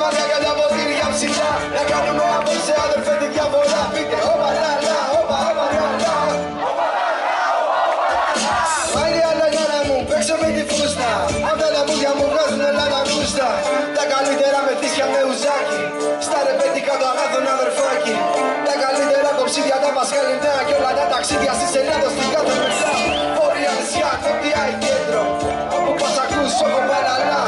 μάτια και τα ποτήρια ψηλά. Να κάνουμε απόψε αδερφέ τη διαφορά. Πείτε όπα λα λα, όπα όπα λα λα. Μάγια λαγιάρα μου, παίξε με τη φούστα. Αυτά τα μούδια μου βγάζουν όλα τα γούστα. Τα καλύτερα με θύσια με ουζάκι. Στα ρεπέτικα το αγάθον αδερφάκι. Τα καλύτερα κοψίδια τα πασχαλινά. Κι όλα τα ταξίδια στη σελίδα στην κάθε μεσά. Βόρεια νησιά, νότια ή κέντρο. Από πας ακούς όκο μπαλαλά.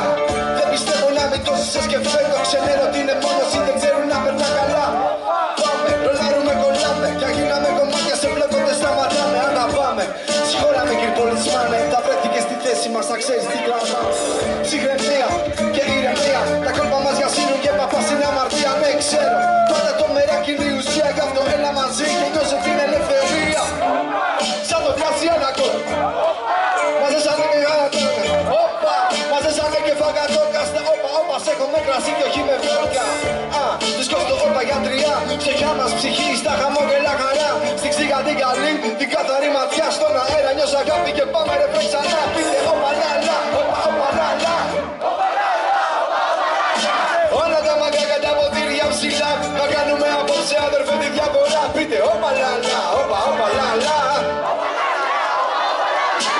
Δεν πιστεύω να μην τόσο σε σκεφτώ. Ξενέρω ότι είναι μόνος ή δεν ξέρουν να περνά καλά. Πάμε, ρολάρουμε, κολλάμε. Κι αν γίναμε κομμάτια σε βλέπω δεν σταματάμε. Αν τα πάμε, συγχώραμε κύριε πολιτσμάνε. Τα βρέθηκε στη θέση μας, θα ξέρεις τι τραβάμε. Ψυχραιμία και ηρεμία. Τα κόλπα μας για σύνου και παπάς είναι αμαρτία. Ναι, ξέρω. Πάντα το μεράκι είναι η ουσία. Γι' αυτό έλα μαζί και νιώσε την ελευθερία. Σαν το πιάσει ένα κόλ. Μαζέσανε και γαλατάνε. Όπα, μαζέσανε και φαγκατόκαστα. Όπα, όπα, σ' έχω με κρασί και όχι με βόλκα. Τους κόστο όπα για τρία. Ψυχιά μας ψυχή, στα χαμόγελα χαρά. Στην ξύγα την καλή, την καθαρή ματιά. Στον αέρα νιώσα αγάπη και πάμε ρε βρε ξανά. Πείτε όπα λα λα, όπα όπα λα λα. Όλα τα μαγιά και τα ποτήρια ψηλά. Να κάνουμε απόψε αδερφέ τη διαφορά. Πείτε όπα λα λα, όπα όπα λα λα.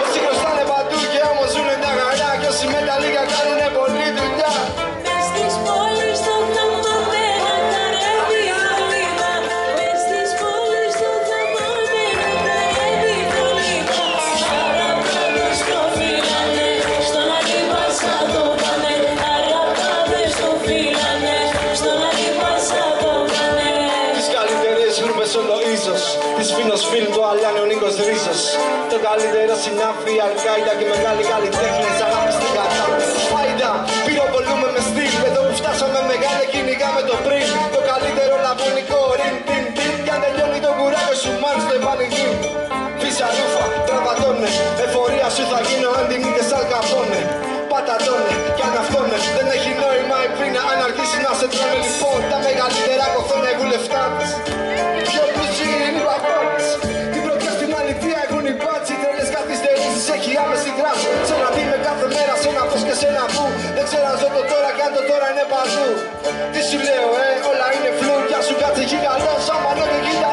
Όσοι χρωστάνε παντού και όμως ζουνε τα χαρά. Κι όσοι με τα λίγα κάνουνε πολλή δουλειά. Μες στις πόλεις το θαμπάνε να καρεύει η βολίδα. Μες στις πόλεις το θαμπάνε να καρεύει η βολίδα. Αραπάδες το φύλανε, στον Αλίπασα το πάνε. Αραπάδες το φύλανε, στον Αλίπασα το πάνε. Τις καλύτερες γρούπες όλο ίσως. Της Φίνος Φιλμ, το Αλιάνι, ο Νίκος Ρίζος. Το καλύτερο συνάφη, η Αλκάιντα και μεγάλη καλλιτέχνες. Αγάπη στην κατάσταση. Φάιντα, πυροβολούμε με στυλ. Εδώ που φτάσαμε μεγάλη κυνηγάμε το πριν. Το καλύτερο λαμπονικό ριν, τιν, τιν. Κι αν τελειώνει το κουράγιο σου, μάν στο επανειδή. Φύσα ρούφα, τραβατώνε. Εφορία σου θα γίνω αν την είδες Αλ Καπόνε. Πατατώνε κι αν αυτόνε. Δεν έχει νόημα η πείνα αν αρχίσει να σε τρώνε. Λοιπόν, τα μεγαλύτερα κοθώνε βουλευτάτες. Πιο πλούσιοι είναι οι παππώνες. Την πρωτιά στην αλήθεια έχουν οι μπάτσι. Τρελές καθυστερήσεις έχει άμεση δράση. Σε ένα τι με κάθε μέρα, σε ένα πώς και σε ένα που. Δεν ξέρω αν ζω το τώρα κι αν το τώρα είναι παντού. Τι σου λέω όλα είναι φλου. Κι αν σου κάτσε γίγαντος, άμα νο και κοίτα.